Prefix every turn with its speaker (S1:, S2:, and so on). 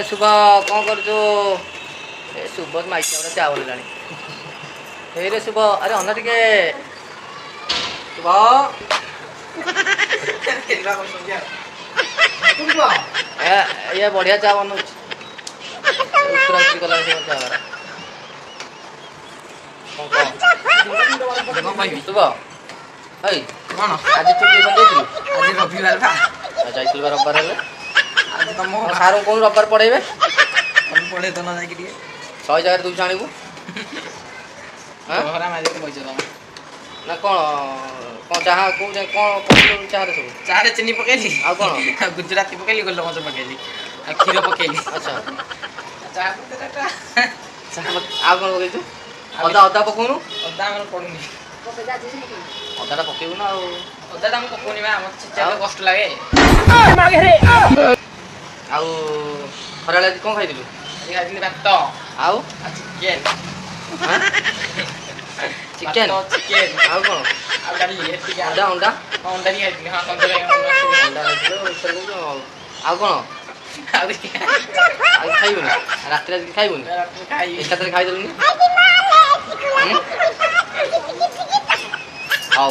S1: शुभ कौन कर शुभ माइक चा बोलानी रे शुभ अरे अन्न टे शुभ ये बढ़िया चा बनाऊ उत्तरा गला चा शुभ हई
S2: कौन
S1: आज तू ट्यूशन जाइलु
S2: आज रविवार बा
S1: जाइलु रविवार हेले
S2: आज तुम
S1: सार कौन रविवार पढ़ेबे
S2: पढ़े तो ना जाके
S1: 100 जगह 200 आनिबू
S2: तोहरा माजे को पैसा दम
S1: ना कौन कौन चाह कौन कौन चाह रे सब
S2: चारे चीनी पकेली
S1: आ कौन
S2: गुजराती पकेली गोल मच पकेली आ खीर पकेली
S1: अच्छा
S2: चाह पकेटा
S1: चाह आ कौन पकेई तू अदा अदा पकोनु
S2: अदा हमर पडुनी
S1: अदाटा पकेबू ना
S2: अदा हम पकोनी बा हमर चिचा कष्ट लागे
S1: आउ खराले कौन खाइदिलु
S2: आज खाइली भात
S1: आउ
S2: आ चिकेन
S1: चिकेन
S2: चिकेन
S1: आउ कौन
S2: आ डाली एति के
S1: अंडा अंडा
S2: अंडा नहीं खाइली हां कंदरे
S1: अंडा खाइदिलु आउ कौन
S2: आज
S1: खाइबुनी रात खाइबुनी
S2: खाई
S1: एकाथरे खाइदेलुनी आउ